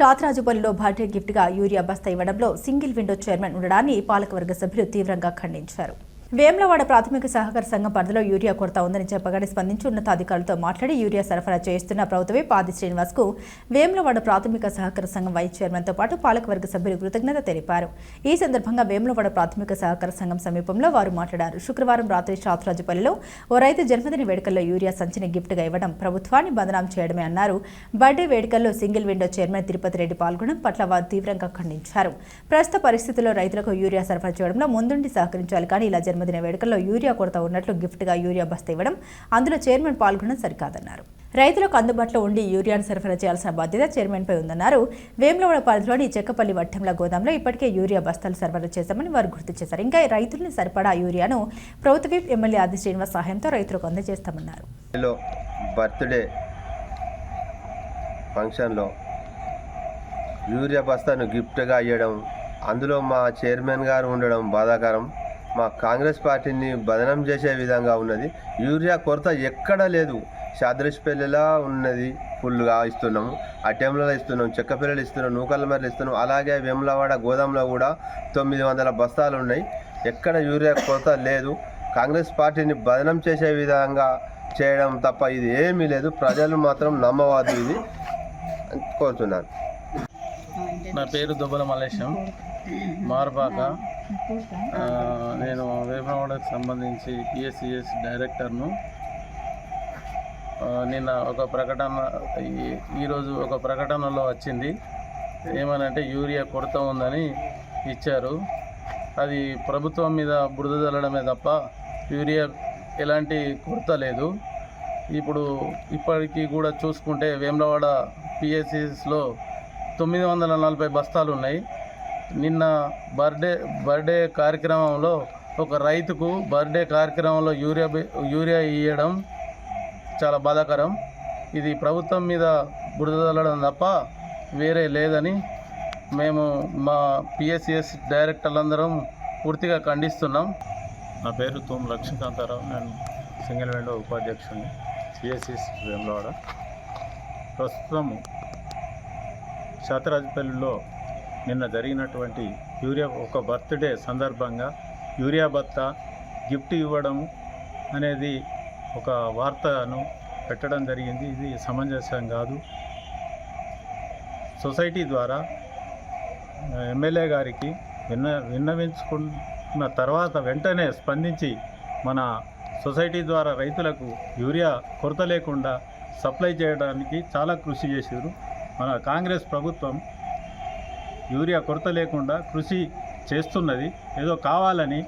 షాత్రాజుపల్లిలో birthday గిఫ్ట్గా urea బస్తా ఇవ్వడంలో సింగిల్ విండో చైర్మన్ ఉండడాన్ని పాలకవర్గ సభ్యులు తీవ్రంగా ఖండించారు. వేములవాడ ప్రాథమిక సహకార సంఘం పరిధిలో యూరియా కొరత ఉందని చెప్పగానే స్పందించి ఉన్నతాధికారులతో మాట్లాడి యూరియా సరఫరా చేస్తున్న ప్రభుత్వమే పాది శ్రీనివాస్ కు వేములవాడ ప్రాథమిక సహకార సంఘం వైస్ చైర్మన్ తో పాటు పాలకవర్గ సభ్యులు కృతజ్ఞత తెలిపారు. ఈ సందర్భంగా వేములవాడ ప్రాథమిక సహకార సంఘం సమీపంలో వారు మాట్లాడారు. శుక్రవారం రాత్రి షాత్రాజుపల్లిలో ఓ రైతు జన్మదిన వేడుకల్లో యూరియా సంచిని గిఫ్ట్ గా ఇవ్వడం ప్రభుత్వాన్ని బదనాం చేయడమే అన్నారు. బర్త్డే వేడుకల్లో single window chairman Tirupati Reddy పాల్గొనడం పట్ల వారు తీవ్రంగా ఖండించారు. ప్రస్తుత పరిస్థితుల్లో రైతులకు యూరియా సరఫరా చేయడంలో ముందుండి సహకరించాలి, కానీ ఇలా జన్మదిన వేడుకల్లో యూరియా కొరత ఉన్నట్లు గిఫ్ట్ గా యూరియా బస్తా ఇవ్వడం, అందులో చైర్మన్ పాల్గొనడం సరికాదన్నారు. రైతులకు అందుబాటులో ఉండి యూరియాను సరఫరా చేయాల్సిన బాధ్యత చైర్మన్ పై ఉందన్నారు. వేములవాడ పరిధిలోని చెక్కపల్లి వట్టంల గోదాంలో ఇప్పటికే యూరియా బస్తాలు సరఫరా చేశామని వారు గుర్తు చేశారు. ఇంకా రైతుల్ని సరిపడా యూరియాను ప్రభుత్వ విప్ ఎమ్మెల్యే ఆది శ్రీనివాస్ సహాయంతో రైతులకు అందజేస్తామన్నారు. బర్త్డే ఫంక్షన్లో యూరియా బస్తాను గిఫ్ట్గా ఇవ్వడం, అందులో మా చైర్మన్ గారు ఉండడం బాధాకరం. మా కాంగ్రెస్ పార్టీని బదనం చేసే విధంగా ఉన్నది. యూరియా కొరత ఎక్కడా లేదు. షాద్రేష్పల్లిలా ఉన్నది, ఫుల్గా ఇస్తున్నాము, అటెంలలో ఇస్తున్నాం, చెక్కపల్లిలో ఇస్తున్నాం, నూకలమర్లు ఇస్తున్నాం. అలాగే వేములవాడ గోదాంలో కూడా 900 బస్తాలు ఉన్నాయి. ఎక్కడ యూరియా కొరత లేదు. కాంగ్రెస్ పార్టీని బదనం చేసే విధంగా చేయడం తప్ప ఇది ఏమీ లేదు. ప్రజలు మాత్రం నమ్మవద్దు, ఇది కోరుతున్నాను. నా పేరు దుబ్బల మల్లేశం, మార్పాక. నేను వేములవాడకు సంబంధించి పిఎస్సిఎస్ డైరెక్టర్ను. నిన్న ఒక ప్రకటన, ఈరోజు ఒక ప్రకటనలో వచ్చింది. ఏమనంటే యూరియా కొరత ఉందని ఇచ్చారు. అది ప్రభుత్వం మీద బురద జల్లడమే తప్ప యూరియా ఎలాంటి కొరత లేదు. ఇప్పటికీ కూడా చూసుకుంటే వేములవాడ పిఎస్సిఎస్లో 940 బస్తాలు ఉన్నాయి. నిన్న బర్త్డే కార్యక్రమంలో ఒక రైతుకు బర్త్డే కార్యక్రమంలో యూరియా ఇవ్వడం చాలా బాధాకరం. ఇది ప్రభుత్వం మీద బురద చల్లడం తప్ప వేరే లేదని మేము మా పిఎస్సిఎస్ డైరెక్టర్లందరం పూర్తిగా ఖండిస్తున్నాం. నా పేరు తూమ్ లక్ష్మీకాంతారావు, నేను సింగిల్ విండో ఉపాధ్యక్షుడిని పిఎస్సిఎస్ వేములవాడ. ప్రస్తుతం షాత్రాజుపల్లిలో నిన్న జరిగినటువంటి యూరియా ఒక బర్త్డే సందర్భంగా యూరియా బత్తా గిఫ్ట్ ఇవ్వడం అనేది ఒక వార్తను పెట్టడం జరిగింది. ఇది సమంజసం కాదు. సొసైటీ ద్వారా ఎమ్మెల్యే గారికి విన్నవించుకున్న తర్వాత వెంటనే స్పందించి మన సొసైటీ ద్వారా రైతులకు యూరియా కొరత లేకుండా సప్లై చేయడానికి చాలా కృషి చేశారు. మన కాంగ్రెస్ ప్రభుత్వం యూరియా కొరత లేకుండా కృషి చేస్తున్నది. ఏదో కావాలని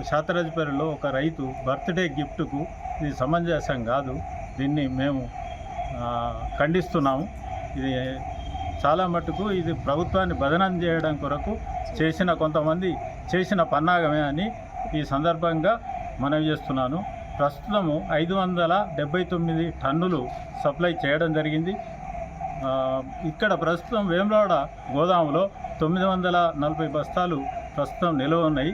షాత్రాజుపల్లిలో ఒక రైతు బర్త్డే గిఫ్ట్కు ఇది సమంజసం కాదు. దీన్ని మేము ఖండిస్తున్నాము. ఇది చాలా మట్టుకు ఇది ప్రభుత్వాన్ని బదనం చేయడం కొరకు కొంతమంది చేసిన పన్నాగమే అని ఈ సందర్భంగా మనవి చేస్తున్నాను. ప్రస్తుతము 579 టన్నులు సప్లై చేయడం జరిగింది. ఇక్కడ ప్రస్తుతం వేములవాడ గోదాములో 940 బస్తాలు ప్రస్తుతం నిల్వ ఉన్నాయి.